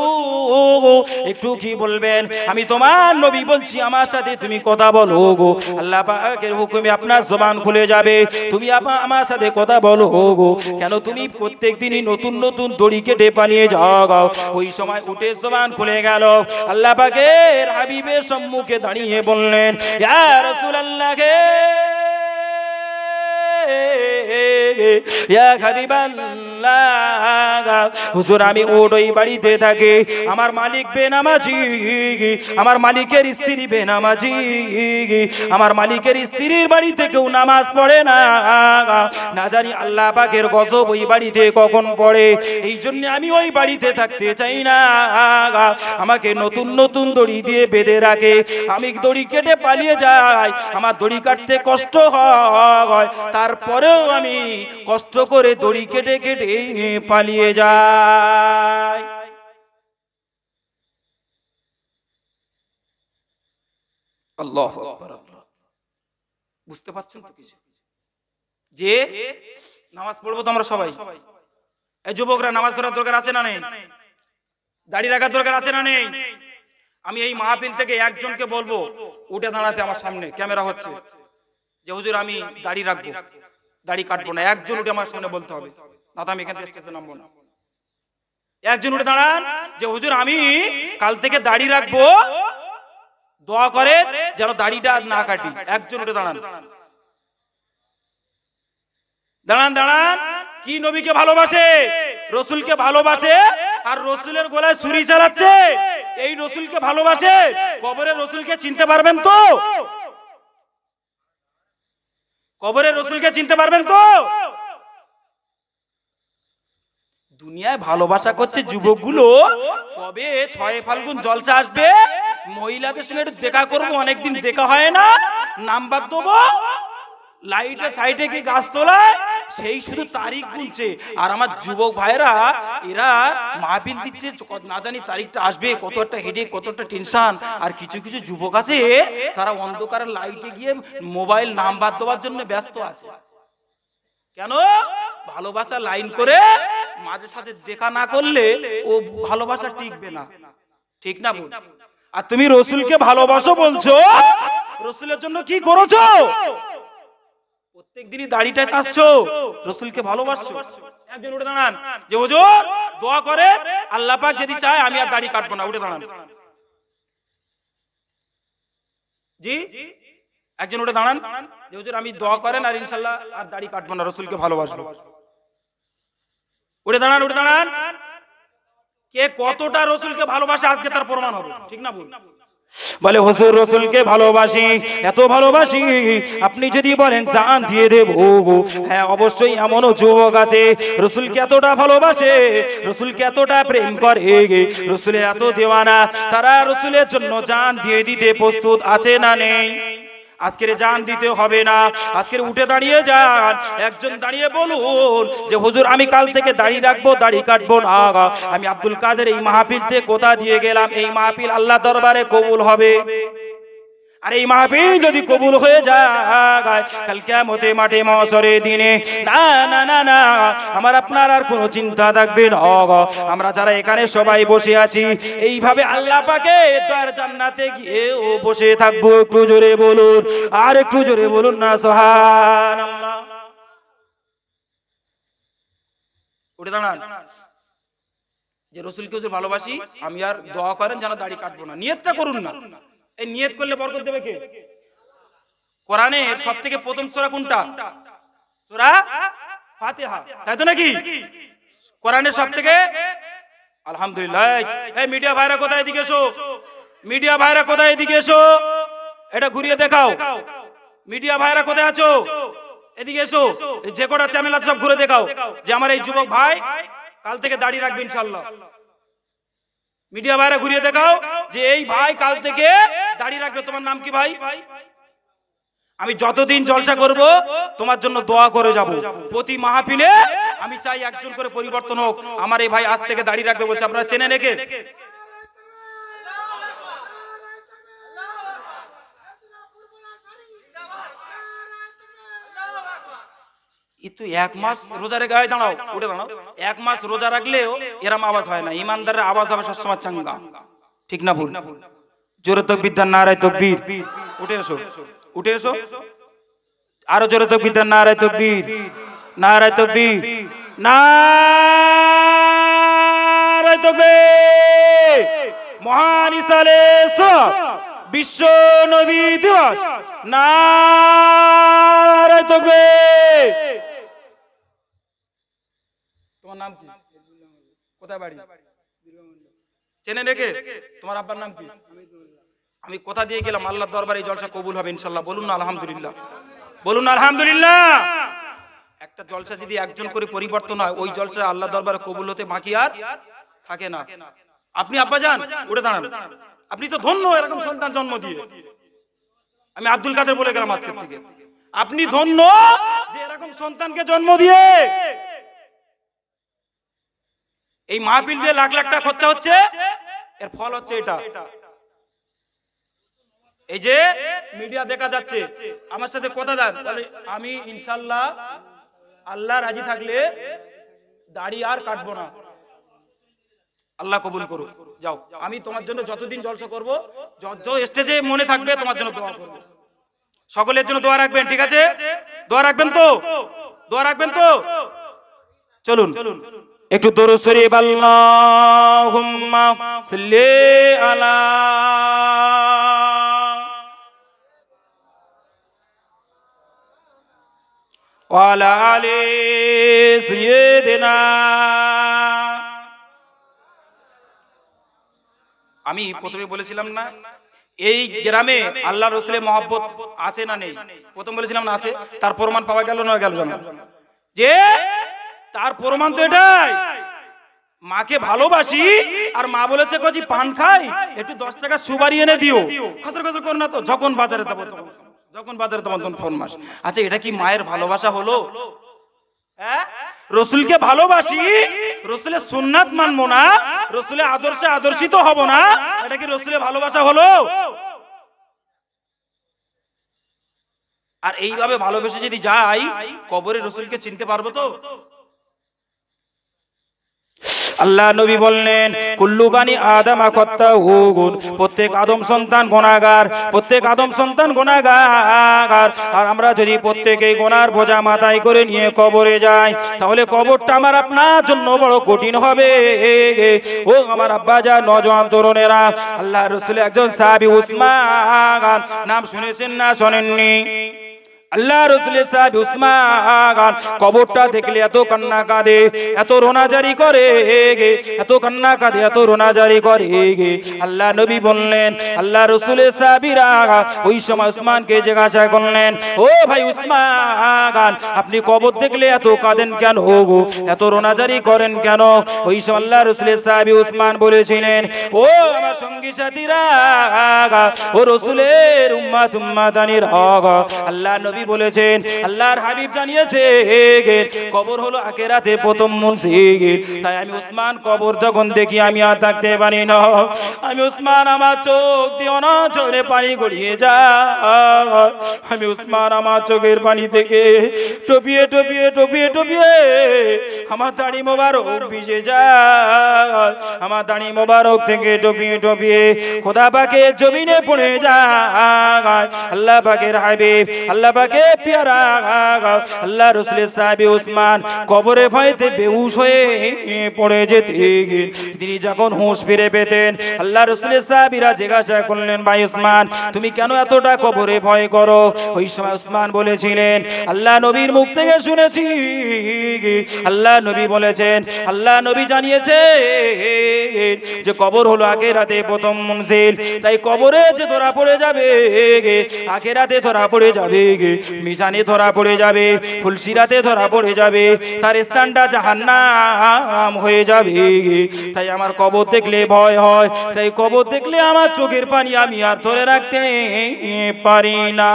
একটু কি বলবেন? আমি তোমার নবী বলছি, আমার সাথে তুমি কথা বলো গো। আল্লাহ পাকের হুকুমে আপনার জবান খুলে যাবে, তুমি আমার সাথে কথা বলো গো। কেন তুমি প্রত্যেক দিনই নতুন নতুন দড়ি কেটে পালিয়ে যাও? ওই সময় উটের জবান খুলে গেল। আল্লাহ পাকের হাবিবের সম্মুখে দাঁড়িয়ে বললেন, ইয়া রাসূলুল্লাহ গে, ইয়া হাবিবাল্লাহ, হুজুর আমি উট ওই বাড়িতে থাকি, আমার মালিক বেনামাজি, আমার মালিকের স্ত্রী বেনামাজি, আমার মালিকের স্ত্রীর বাড়িতে কেউ নামাজ পড়ে না, না জানি আল্লাহ পাকের গজব ওই বাড়িতে কখন পড়ে। এই জন্য আমি ওই বাড়িতে থাকতে চাই না। আমাকে নতুন নতুন দড়ি দিয়ে বেঁধে রাখে, আমি দড়ি কেটে পালিয়ে যাই, আমার দড়ি কাটতে কষ্ট হয়, তারপরেও আমি কষ্ট করে দড়ি কেটে কেটে পালিয়ে যাই। আল্লাহু আকবার। বুঝতে পারছেন তো কিছু? যে নামাজ পড়বো তো আমরা সবাই, এই যুবকরা নামাজ ধরার দরকার আছে না নেই? দাড়ি রাখার দরকার আছে না নেই? আমি এই মাহফিল থেকে একজনকে বলবো উঠে দাঁড়াতে, আমার সামনে ক্যামেরা হচ্ছে, যে হুজুর আমি দাড়ি রাখবো, দাড়ি কাটবো না। একজন উঠে আমার সামনে বলতে হবে, না তো আমি এখান থেকে স্টেজে নামবো না। একজন উঠে দাঁড়ান যে হুজুর আমি কাল থেকে দাড়ি রাখবো, দোয়া করে যেন দাড়িটা না কাটি। একজন উঠে দাঁড়ান, দাঁড়ান দাঁড়ান। কি নবীকে ভালোবাসে, রসুলকে ভালোবাসে, আর রসুলের গলায় ছুরি চালাচ্ছে, এই রসুলকে ভালোবাসে, কবরে রসুলকে চিনতে পারবেন তো? কবরে রসুলকে চিনতে পারবেন তো? দুনিয়ায় ভালোবাসা করছে যুবকগুলো, কবে 6 ফাল্গুন জলসা আসবে, মহিলাদের সঙ্গে একটু দেখা করবো, অনেকদিন দেখা হয় না, নাম্বার দেবো, লাইটে সাইডে কি গাছ তোলায়, সেই শুধু তারিখ গুনছে। আর আমার যুবক ভাইরা এরা মাহফিল দিচ্ছে, না জানি তারিখটা আসবে, কত একটা হেডেক, কত একটা টেনশন। আর কিছু কিছু যুবক আছে তারা অন্ধকারের লাইটে গিয়ে মোবাইল নাম্বার দেওয়ার জন্য ব্যস্ত আছে। কেন? ভালোবাসা লাইন করে মাঝে সাথে দেখা না করলে ও ভালোবাসা টিকবে না, ঠিক না বল? আর তুমি রসুলকে ভালোবাসো বলছো, রসুলের জন্য কি করেছো? প্রত্যেক দিনই দাড়িটা চাচ্ছো, রসুলকে ভালোবাসছো। একজন উঠে দাঁড়ান যে হুজুর দোয়া করে আল্লাহ পাক যদি চায় আমি আর দাড়ি কাটবো না। উঠে দাঁড়ান। জি একজন উঠে দাঁড়ান যে হুজুর আমি দোয়া করেন আর ইনশাআল্লাহ আর দাড়ি কাটবো না, রসুলকে ভালোবাসবো। উঠে দাঁড়ান, উঠে দাঁড়ান। কে কতটা রসুলকে ভালোবাসে আজকে তার প্রমাণ হবে, ঠিক না ভুল? বলে হুজুর রসুলকে ভালোবাসি, এত ভালোবাসি আপনি যদি বলেন জান দিয়ে দেব। হ্যাঁ অবশ্যই এমনও যুবক আছে রসুলকে এতটা ভালোবাসে, রসুলকে এতটা প্রেম করে, রসুলের এত দেওয়ানা, তারা রসুলের জন্য জান দিয়ে দিতে প্রস্তুত আছে না নেই? আজকের জান দিতে হবে না, আজকের উঠে দাঁড়িয়ে যান, একজন দাঁড়িয়ে বলুন যে হুজুর আমি কাল থেকে দাড়ি রাখবো, দাড়ি কাটবো না। আমি আব্দুল কাদের এই মাহফিল থেকে কথা দিয়ে গেলাম, এই মাহফিল আল্লাহ দরবারে কবুল হবে। আর এই মাহফিল যদি কবুল হয়ে যায় কাল কিয়ামতে মাঠে mahshare দিনে না না না না আমার আপনার আর কোনো চিন্তা থাকবে না। আমরা যারা এখানে সবাই বসে আছি এইভাবে আল্লাহ পাকে তার জান্নাতে গিয়ে ও বসে থাকবো। একটু জোরে বলুন, আর একটু জোরে বলুন না সুবহানাল্লাহ। উঠে দাঁড়ান যে রসুলকে হুজুর ভালোবাসি, আমি আর দোয়া করেন যেন দাড়ি কাটবো না, নিয়তটা করুন না। এই নিয়ত করলে বরকত দেবে কে? কোরআনের সবথেকে প্রথম সূরা কোনটা? সূরা ফাতিহা, তাই তো নাকি? কোরআনের সবথেকে আলহামদুলিল্লাহ। এই মিডিয়া ভাইরা কোথায়, এদিকে এসো। মিডিয়া ভাইরা কোথায়, এদিকে এসো। এটা ঘুরিয়ে দেখাও। মিডিয়া ভাইরা কোথায় আছো, এদিকে এসো। যে কটা চ্যানেল আছে সব ঘুরে দেখাও যে আমার এই যুবক ভাই কাল থেকে দাড়ি রাখবে ইনশাআল্লাহ। মিডিয়া ভাইরা ঘুরিয়ে দেখাও যে এই ভাই কাল থেকে দাড়ি রাখবে। তোমার নাম কি ভাই? আমি যতদিন জলসা করব তোমার জন্য দোয়া করে যাব। প্রতি মাহফিলে আমি চাই একজন করে পরিবর্তন হোক। আমার এই ভাই আজ থেকে দাড়ি রাখবে বলছে, আপনারা চেনেন একে? তো এক মাস রোজা রেখে, দাঁড়াও উঠে দাঁড়াও, এক মাস রোজা রাখলেও এরম আওয়াজ হয় না। ইমানদারের আওয়াজ হবে সবসময় চাঙ্গা, ঠিক না ভুল? জোরে তাকবীর দেন, নারায়ে তাকবীর। উঠে এসো, উঠে এসো। আরো জোরে তাকবীর দেন, নারায়ে তাকবীর, নারায়ে তাকবীর, নারায়ে তাকবীর। মহান ইসালে বিশ্ব নবী দিবস, নারায়ে তাকবীর। তোমার নাম কি? কোথায় বাড়ি? চেনে রেখে? তোমার আব্বার নাম কি? আমি কথা দিয়ে গেলাম আল্লাহর দরবারে জলসা কবুল হবে ইনশাআল্লাহ। বলুন না আলহামদুলিল্লাহ, বলুন না আলহামদুলিল্লাহ। একটা জলসা যদি একজন করে পরিবর্তন হয় ওই জলসা আল্লাহর দরবারে কবুল হতে বাকি আর থাকে না। আপনি আব্বা যান, উঠে দাঁড়ান। আপনি তো ধন্য এরকম সন্তান জন্ম দিয়ে। আমি আব্দুল কাদের বলে গেলাম আজকের থেকে, আপনি ধন্য যে এরকম সন্তানকে জন্ম দিয়ে। এই মাহফিল দিয়ে লাখ লাখ টাকা খরচা হচ্ছে, এর ফল হচ্ছে এটা। এই যে মিডিয়া দেখা যাচ্ছে, আমার সাথে কথা দেন, বলে আমি ইনশাআল্লাহ আল্লাহ রাজি থাকলে দাড়ি আর কাটবো না। আল্লাহ কবুল করুক। যাও, আমি তোমার জন্য যতদিন জলসা করব, যত স্টেজে মনে থাকবে তোমার জন্য দোয়া করব। সকলের জন্য দোয়া রাখবেন, ঠিক আছে? দোয়া রাখবেন তো? দোয়া রাখবেন তো? চলুন একটু দরুদ শরীফ, আল্লাহুম্মা সাল্লি আলা ওয়া আলা আলি সাইয়্যিদিনা। আমি প্রথমে বলেছিলাম না এই গ্রামে আল্লাহ রসুলের মহব্বত আছে না নেই? প্রথম বলেছিলাম না আছে। তার প্রমাণ পাওয়া গেল না গেল জানো? যে তার প্রমাণ তো এটাই, মাকে ভালোবাসি আর মা বলেছে কজি পান খাই, একটু 10 টাকা সুপারি এনে দিও। খসর খসর কর না তো, যখন বাজারে যাবো যখন বাজারে তখন ফোন মাস। আচ্ছা এটা কি মায়ের ভালোবাসা হলো? হ্যাঁ, রসুলকে ভালোবাসি, রসুলের সুন্নাত মানবো না, রসুলের আদর্শে আদর্শিত হব না, এটা কি রসুলের ভালোবাসা হলো? আর এইভাবে ভালোবেসে যদি যাই কবরে রসুলকে চিনতে পারবো তো? আল্লাহ নবী বললেন কুল্লু বানি আদম খাত্তাউন, প্রত্যেক আদম সন্তান গুনাহগার, প্রত্যেক আদম সন্তান গুনাহগার। আর আমরা যদি প্রত্যেকেই গুনার বোঝা মাথায় করে নিয়ে কবরে যাই, তাহলে কবরটা আমার আপনার জন্য বড় কঠিন হবে। ও আমার আব্বাজান, নওজোয়ান তরুণেরা, আল্লাহ রাসূলের একজন সাহাবী উসমান, নাম শুনেছেন না শোনেননি? আল্লাহ রাসূলের সাহাবী উসমান কবরটা দেখলে এত কান্না কাঁদে, এত রোনাজারি করে, এত কান্না কাঁদে, এত রোনাজারি করে। আল্লাহ নবী বললেন, আল্লাহ রাসূলের সাহাবীরা ওই সময় উসমানকে জিজ্ঞাসা করলেন, ও ভাই উসমান, আপনি কবর দেখলে এত কাঁদেন কেন, এত রোনাজারি করেন কেন? ওই সময় আল্লাহ রাসূলের সাহাবী উসমান বলেছিলেন, ও আমার সঙ্গী সাথীরা, ও রাসূলের উম্মত উম্মাদানিরা, আল্লাহ নবী বলেছেন, আল্লাহর হাবিব জানিয়েছে কবর হলো আখিরাতে প্রথম মঞ্জিল। তাই আমি উসমান কবর যখন দেখি আমি আর থাকতে পারি না, আমি উসমান আমার চোখ দিয়ে অনাচলে পানি গড়িয়ে যায়। আমি উসমান আমার চোখের পানি থেকে টপিয়ে টপিয়ে টপিয়ে টপিয়ে আমার দাড়ি মোবারক ভিজে যায়, আমার দাড়ি মোবারক থেকে টপিয়ে টপিয়ে খোদা পাকের জমিনে পড়ে যায়। আল্লাহ পাকের হাবিব, আল্লাহ পাকের প্যারা আল্লাহ রাসূলের সাহাবী উসমান কবরে ভয়তে বেহুশ হয়ে পড়ে যেতেন। তিনি যখন হুঁশ ফিরে পেতেন, আল্লাহ রাসূলের সাহাবীরা জিজ্ঞাসা করলেন, ভাই উসমান, তুমি কেন এতটা কবরে ভয় করো? ওই সময় উসমান বলেছিলেন, আল্লাহ নবীর মুখ থেকে শুনেছি, আল্লাহ নবী বলেছেন, আল্লাহ নবী জানিয়েছে যে কবর হলো আখিরাতে প্রথম মঞ্জিল। তাই কবরে যে ধরা পড়ে যাবে, আখিরাতে ধরা পড়ে যাবে, মিজানে ধরা পড়ে যাবে, ফুলসিরাতে ধরা পড়ে যাবে, তার স্থানটা জাহান্নাম হয়ে যাবে। তাই আমার কবর দেখলে ভয় হয়, তাই কবর দেখলে আমার চোখের পানি আমি আর ধরে রাখতে পারি না।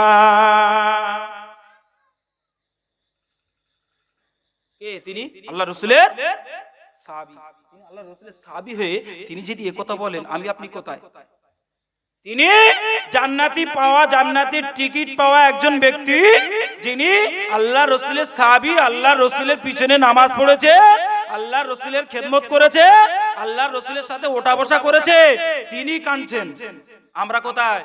কে তিনি? আল্লাহ রাসূলের সাহাবী। তিনি আল্লাহ রাসূলের সাহাবী হয়ে তিনি যদি এই কথা বলেন, আমি আপনি কোথায়? তিনি জান্নাতি পাওয়া, জান্নাতের টিকিট পাওয়া একজন ব্যক্তি, যিনি আল্লাহ রাসূলের সাহাবী, আল্লাহ রাসূলের পিছনে নামাজ পড়েছে, আল্লাহ রাসূলের খেদমত করেছে, আল্লাহ রাসূলের সাথে ওঠা বসা করেছে, তিনি কাঁদছেন। আমরা কোথায়?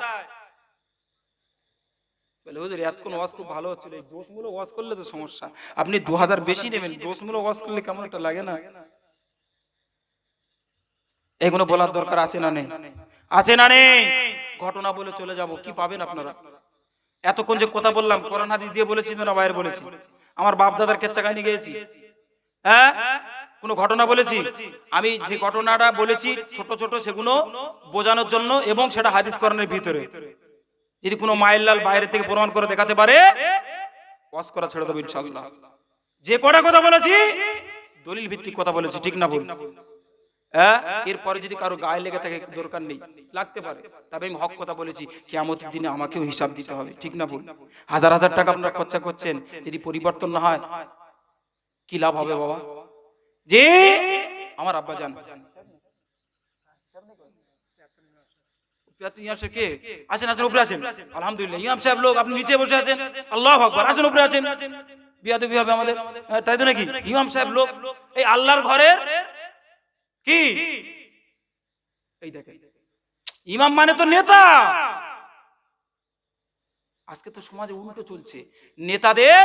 বলে হুজুর এতক্ষণ ওয়াজ খুব ভালো হচ্ছিল, এই দোষমূলক ওয়াজ করলে তো সমস্যা, আপনি 2000 বেশি নেবেন, দোষমূলক ওয়াজ করলে কেমন একটা লাগে না? এগুলো বলার দরকার আছে না নেই? আছে না নেই? ঘটনা বলে চলে যাব, কি পাবেন আপনারা? এতক্ষণ যে কথা বললাম, কোরআন হাদিস দিয়ে বলেছি না বাইরে বলেছি? আমার বাপ দাদার কেচ্চা কাহিনী গেয়েছি? হ্যাঁ, কোন ঘটনা বলেছি? আমি যে ঘটনাটা বলেছি ছোট ছোট, সেগুলো বোঝানোর জন্য, এবং সেটা হাদিস কোরআনের ভিতরে। যদি কোনো মাইল্লাল বাইরে থেকে প্রমাণ করে দেখাতে পারে, ওয়াজ করা ছেড়ে দেবো ইনশাআল্লাহ। যে কটা কথা বলেছি দলিল ভিত্তিক কথা বলেছি, ঠিক না ভুল? এরপরে যদি কারো গায়ে লেগে থাকে দরকার নেই, লাগতে পারে, তবে আমি হক কথা বলেছি। কিয়ামতের দিনে আমাকেও হিসাব দিতে হবে, ঠিক না ভুল? হাজার হাজার টাকা আপনারা খরচা করছেন, যদি পরিবর্তন না হয় কি লাভ হবে বাবা? যে আমার আব্বা জান কে আছেন, আছেন উপরে আছেন, আলহামদুলিল্লাহ। ইমাম সাহেব লোক, আপনি নিচে বসে আছেন, আল্লাহু আকবার, আসেন উপরে আছেন। বিয়াদবি হবে আমাদের, তাই তো নাকি? ইমাম সাহেব লোক, এই আল্লাহর ঘরের কি? এই দেখেন, ইমাম মানে তো নেতা। আজকে তো সমাজে উল্টো চলছে, নেতাদের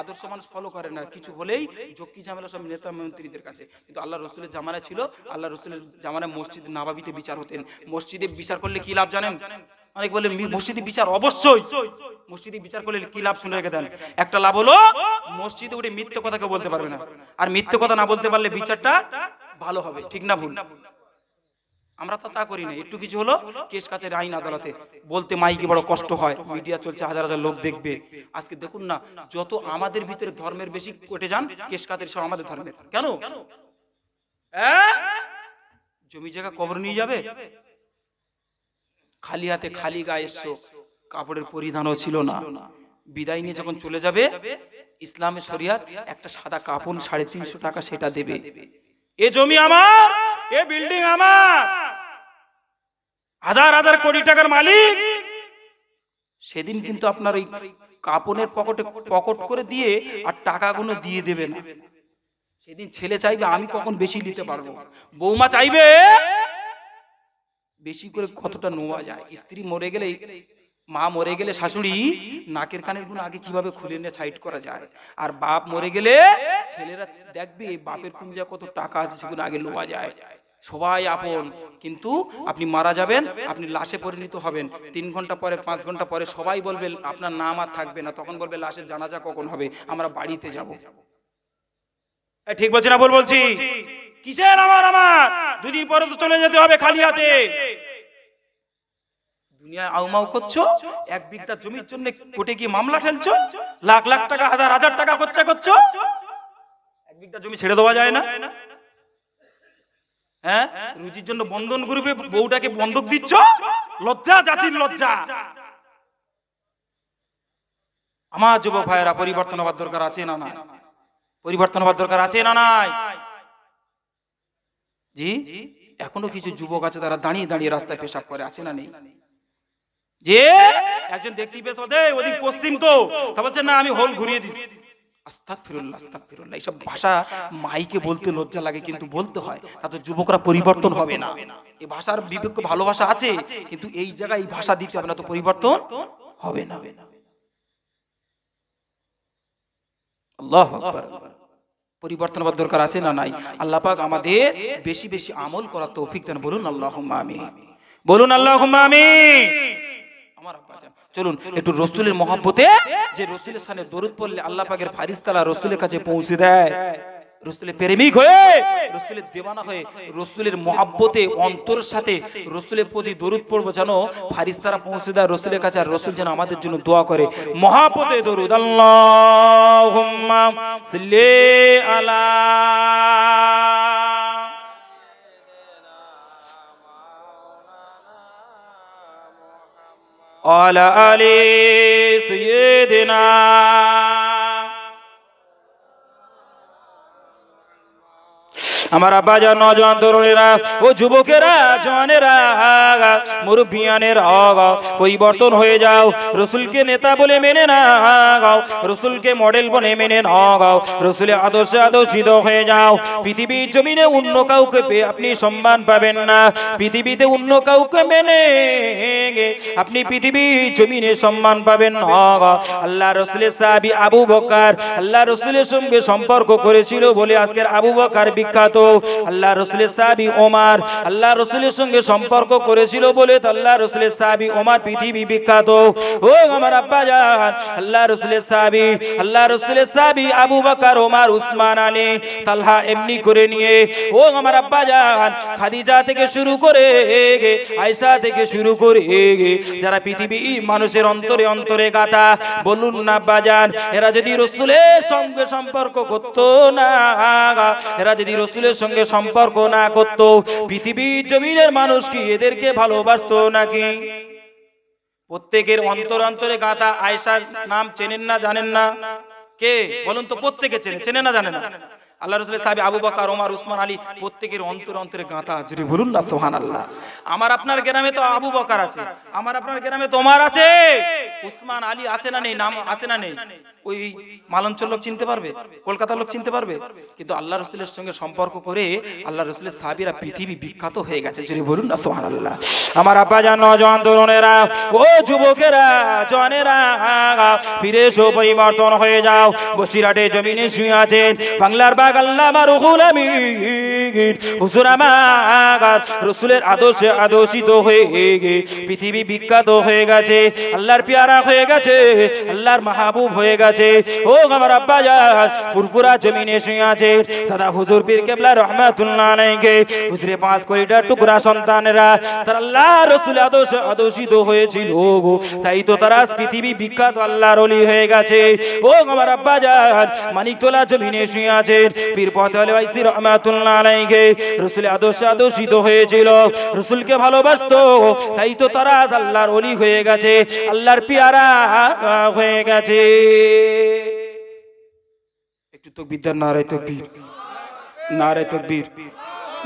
আদর্শ মানুষ ফলো করে না, কিছু হলেই জক্কি ঝামেলা সব নেতা মন্ত্রীদের কাছে। কিন্তু আল্লাহ রাসূলের জামানায় ছিল, আল্লাহ রাসূলের জামানায় মসজিদ নাবাবিতে বিচার হতেন। মসজিদে বিচার করলে কি লাভ জানেন? অনেক বলে মসজিদে বিচার, অবশ্যই মসজিদে বিচার করলে কি লাভ শুনে রেখে দেন। একটা লাভ হলো মসজিদে উঠে মিথ্যে কথা কেউ বলতে পারবে না, আর মিথ্যে কথা না বলতে পারলে বিচারটা ভালো হবে, ঠিক না ভুল? আমরা তো তা করি না। একটু কিছু হলো কেস কাছারি, আইন আদালতে বলতে মাইকে বড় কষ্ট হয়, মিডিয়া চলছে, হাজার হাজার লোক দেখবে। আজকে দেখুন না, যত আমাদের ভিতরে ধর্মের বেশি কেটে যান, কেস কাছারি সব আমাদের ধর্মের। কেন? জমি জায়গা কবর নিয়ে যাবে, খালি হাতে খালি গায়ে এসছো, কাপড়ের পরিধানও ছিল না, বিদায় নিয়ে যখন চলে যাবে, ইসলামের শরিয়াত একটা সাদা কাপড় 350 টাকা সেটা দেবে। এ জমি আমার, এ বিল্ডিং আমার, হাজার হাজার কোটি টাকার মালিক। সেদিন কিন্তু আপনার ওই কাপড়ের পকেট করে দিয়ে আর টাকাগুলো দিয়ে দেবে না, সেদিন ছেলে চাইবে আমি কখন বেশি নিতে পারবো, বৌমা চাইবে বেশি করে কতটা নোয়া যায়। স্ত্রী মরে গেলে, মা মরে গেলে শাশুড়ি নাকের কানের গুলো আগে কিভাবে খুলে নিয়ে সাইড করা যায়, আর বাপ মরে গেলে ছেলেরা দেখবে বাপের কুঞ্জা কত টাকা আছে সেগুলো আগে লোয়া যায়। সবাই আপন, কিন্তু আপনি মারা যাবেন, আপনি লাশে পরিণত হবেন, 3 ঘন্টা পরে 5 ঘন্টা পরে সবাই বলবে আপনার নাম আর থাকবে না, তখন বলবে লাশের জানাজা কখন হবে, আমরা বাড়িতে যাব। ঠিক বলছি না ভুল বলছি? কিসের আমার আমার 2 দিন পরে তো চলে যেতে হবে খালি হাতে। দুনিয়ায় আউমাউ করছো, 1 বিঘা জমির জন্য কোর্টে গিয়ে মামলা ঠেলছো, লাখ লাখ টাকা হাজার হাজার টাকা খরচা করছো, 1 বিঘা জমি ছেড়ে দেওয়া যায় না? হ্যাঁ, রুজির জন্য বন্ধন গ্রুপে বউটাকে বন্ধক দিচ্ছ, লজ্জা, জাতির লজ্জা। আমার যুবক ভাইয়েরা, পরিবর্তন হওয়ার দরকার আছে না নাই? পরিবর্তন হওয়ার দরকার আছে না নাই? জি, এখনো কিছু যুবক আছে তারা দাঁড়িয়ে দাঁড়িয়ে রাস্তায় পেশাব করে, আছে না নেই? যে একজন দেখতে পেছ ওদিক পশ্চিম, তো তা বলছে না আমি হোল ঘুরিয়ে দিচ্ছি। আস্তাগফিরুল্লাহ, আস্তাগফিরুল্লাহ। এইসব ভাষা মাইকে বলতে লজ্জা লাগে, কিন্তু বলতে হয়, তাতে যুবকরা পরিবর্তন হবে না। এই ভাষার বিবেক ভালোবাসা আছে, কিন্তু এই জায়গায় এই ভাষা দিতে হবে না, তো পরিবর্তন হবে না। আল্লাহু আকবার। পরিবর্তন হওয়ার দরকার আছে না নাই? আল্লাহ পাক আমাদের বেশি বেশি আমল করার তৌফিক দেন। বলুন আল্লাহুম্মা আমিন, বলুন আল্লাহুম্মা আমিন। আমার আব্বা জান, চলুন একটু রাসূলের মহব্বতে, যে রাসূলের সামনে দরুদ পড়লে আল্লাহ পাকের ফেরেশতারা রাসূলের কাছে পৌঁছে দেয়, রাসূলের প্রেমিক হয়ে, রাসূলের দেওয়ানা হয়ে, রাসূলের মহব্বতে অন্তরের সাথে রাসূলের প্রতি দরুদ পড়বো, যেন ফেরেশতারা পৌঁছে দেয় রাসূলের কাছে, আর রাসূল যেন আমাদের জন্য দোয়া করে। মহব্বতে দরুদ, আল্লাহুম্মা সাল্লি আলা আলা আলি সাইয়্যিদিনা। আমার আব্বা জান, নওজোয়ান তরুণেরা, ও যুবকেরা, জওয়ানেরা, মুরব্বিয়ানেরা, পরিবর্তন হয়ে যাও। রাসূলকে নেতা বলে মেনে নাও, রাসূলকে মডেল বলে মেনে নাও, রাসূলের আদর্শে আদর্শিত হয়ে যাও। পৃথিবীর জমিনে অন্য কাউকে পেয়ে আপনি সম্মান পাবেন না, পৃথিবীতে অন্য কাউকে মেনে আপনি পৃথিবীর জমিনে সম্মান পাবেন না। আল্লাহ রাসূলের সাহাবী আবু বকর আল্লাহ রাসূলের সঙ্গে সম্পর্ক করেছিল বলে আজকের আবু বকর বিখ্যাত। আল্লাহ রাসূলের সাহাবী ওমর আল্লাহ রাসূলের সঙ্গে সম্পর্ক করেছিল বলে আল্লাহ রাসূলের সাহাবী ওমর পৃথিবী বিখ্যাত। ও আমার আব্বা জান, আল্লাহ রাসূলের সাহাবী আবু বকর, ওমর, উসমান, আলী, তালহা এমনি করে নিয়ে, ও আমার আব্বা জান, খাদিজা থেকে শুরু করে আয়েশা থেকে শুরু করে যারা পৃথিবী মানুষের অন্তরে অন্তরে গাথা, বলুন না বাজান, এরা যদি রাসূলের সঙ্গে সম্পর্ক করতো না, এরা যদি রাসূলের সঙ্গে সম্পর্ক না করত, পৃথিবীর জমিনের মানুষ কি এদেরকে ভালোবাসতো নাকি? প্রত্যেকের অন্তর অন্তরে গাথা আয়েশার নাম চেনেন না, জানেন না? কে বলুন তো? প্রত্যেকে চেনে, চেনে না জানে না? আল্লাহ রাসূলের সাহাবী আবু বকর, ওমর, উসমান, আলী, প্রত্যেকের অন্তর অন্তরে গাঁথা আছে। বলুন না সুবহানাল্লাহ। আমার আপনার গ্রামে তো আবু বকর আছে, আমার আপনার গ্রামে তো ওমর আছে, উসমান, আলী আছে না নেই? নাম আছে না নেই? ওই মালঞ্চল লোক চিনতে পারবে, কলকাতার লোক চিনতে পারবে, কিন্তু আল্লাহ রাসূলের সঙ্গে সম্পর্ক করে আল্লাহ রাসূলের সাহাবীরা পৃথিবী বিখ্যাত হয়ে গেছে। জোরে বলুন না সুবহানাল্লাহ। আমার আব্বা জান, নওজোয়ান তরুণেরা, ও যুবকেরা, জওয়ানেরা, ফিরে এসো, পরিবর্তন হয়ে যাও। বসিরহাটে জমিনে শুয়ে আছেন বাংলার আল্লামা রুহুল আমিন হুজুর আমার রাসূলের আদর্শে আদর্শিত হয়ে পৃথিবী বিখ্যাত হয়ে গেছে, আল্লাহর পেয়ারা হয়ে গেছে, আল্লাহর মাহবুব হয়ে গেছে। ও আমার আব্বা জান, পুরপুরা জমিনে শুয়ে আছে দাদা হুজুর পীর কেবলা রাহমাতুল্লাহ আলাইহি, হুজুরে 5 কোটির টুকরা সন্তানেরা তারা আল্লাহর রাসূলের আদর্শে আদর্শিত হয়েছিল, তাই তো তারা পৃথিবী বিখ্যাত আল্লাহর ওলি হয়ে গেছে। ও আমার আব্বা জান, মানিকতলা জমিনে শুয়ে আছে পীর পথল ওয়াইসি রাহমাতুল্লাহ আলাইহি, রাসূলের আদর্শে আদর্শিত হয়েছিল, রাসূলকে ভালোবাসতো, তাই তো তারা আল্লাহর ওলি হয়ে গেছে, আল্লাহর পেয়ারা হয়ে গেছে। একটু তাকবীর দেন, নারে তাকবীর, নারে তাকবীর,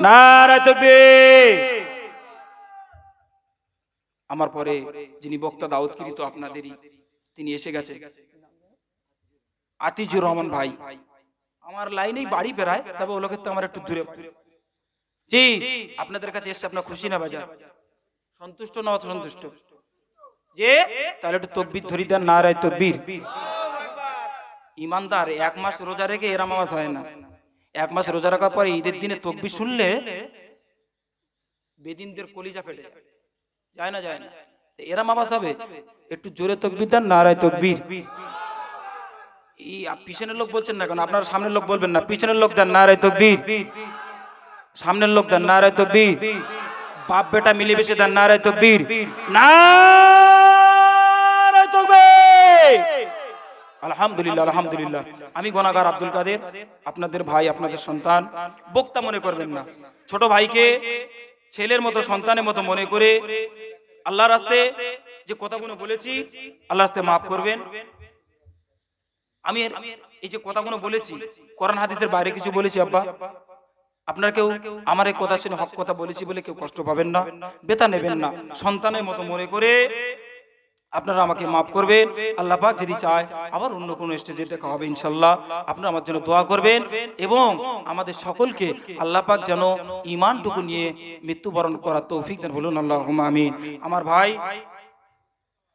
নারে তাকবীর। আমার পরে যিনি বক্তা দাউদকৃত আপনাদেরই, তিনি এসে গেছে, আতিজুর রহমান ভাই, আমার লাইনেই বাড়ি পেরায়, তবে ও লোকের তো আমার একটু দূরে বাড়ি। জি, আপনাদের কাছে এসে আপনার খুশি না বাজার, সন্তুষ্ট না অসন্তুষ্ট? যে তাহলে একটু তকবীর ধরি দেন, নারায়ে তকবীর। ইমানদার 1 মাস রোজা রেখে এরা মাস হয় না। 1 মাস রোজা রাখার পরে ঈদের দিনে তকবীর শুনলে বেদিনদের কলিজা ফেটে যায়, যায় না যায় না? এরা মাবাস হবে, একটু জোরে তকবীর দেন, নারায়ে তকবীর। এই পিছনের লোক বলছেন না কেন? আপনারা সামনের লোক বলবেন না, পিছনের লোক দেন নারায়ে তকবীর, সামনের লোক দেন নারায়ে তকবীর, বাপ বেটা মিলে বেশি দেন নারায়ে তকবীর, নারায়ে তকবীর। আলহামদুলিল্লাহ আলহামদুলিল্লাহ। আমি গুনাহগার আব্দুল কাদের, আপনাদের ভাই, আপনাদের সন্তান। বক্তা মনে করবেন না, ছোট ভাইকে ছেলের মতো সন্তানের মতো মনে করে আল্লাহর রাস্তে যে কথাগুলো বলেছি, আল্লাহর রাস্তে মাফ করবেন। আমি এই যে কথাগুলো বলেছি কোরআন হাদিসের বাইরে কিছু বলেছি আব্বা, আপনারা কেউ আমার এই কথা শুনে হক কথা বলেছি বলে কেউ কষ্ট পাবেন না, বেতা নেবেন না, সন্তানের মতো মনে করে আপনারা আমাকে মাফ করবেন। আল্লাহ পাক যদি চায় আবার অন্য কোনো স্টেজে দেখা হবে ইনশাআল্লাহ। আপনারা আমার জন্য দোয়া করবেন এবং আমাদের সকলকে আল্লাহ পাক যেন ঈমানটুকু নিয়ে মৃত্যুবরণ করার তৌফিক দেন, বলুন আল্লাহুম্মা আমিন। আমার ভাই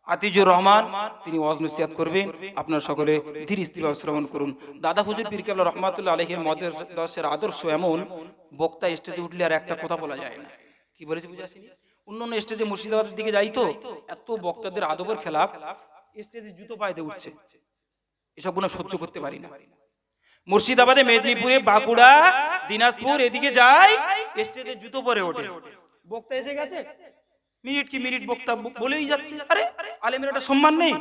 আতিজুর রহমান তিনি ওয়াজ নসিহত করবেন, আপনারা সকলে ধীর স্থিরভাবে শ্রবণ করুন। দাদা হুজুর পীর কেবলা রহমাতুল্লাহ আলাইহির মদের আদর্শ এমন, বক্তা স্টেজে উঠলে আর একটা কথা বলা যায় না। কি বলেছি বুঝে আসেনি? অন্য স্টেজে মুর্শিদাবাদের দিকে যাই তো এত বক্তাদের আদবের খেলাফ, স্টেজে জুতো পায়ে দিয়ে উঠছে, এসব গুণ সহ্য করতে পারি না। মুর্শিদাবাদে, মেদিনীপুরে, বাঁকুড়া, দিনাজপুর এদিকে যাই, স্টেজে জুতো পরে ওঠে। বক্তা এসে গেছে, মিনিট কি মিনিট বক্তা বলেই যাচ্ছে, আরে আলেমের একটা সম্মান নেই।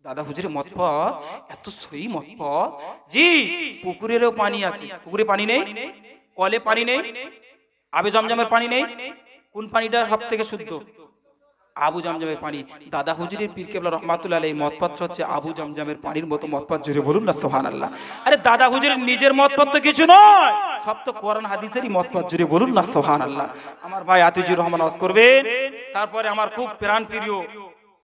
দাদা হুজুরের মতপথ এত সহি মতপথ, জি পুকুরেরও পানি আছে, পুকুরে পানি নেই, কলে পানি নেই, আবে জমজমের পানি নেই, কোন পানিটা সব থেকে শুদ্ধ? আবু জমজমের পানি। দাদা হুজুরের পীর কেবলা রহমাতুল্লাহ আলাইহি মতপথ হচ্ছে আবু জমজমের পানির মতো মতপথ, জুড়ে বলুন না সুবহানাল্লাহ। আরে দাদা হুজুরের নিজের মতপথ তো কিছু নয়, সব তো কোরআন হাদিসেরই মতপথ, জুড়ে বলুন না সুবহানাল্লাহ। আমার ভাই আতিজুর রহমান ওয়াজ করবেন, তারপরে আমার খুব প্রাণ প্রিয়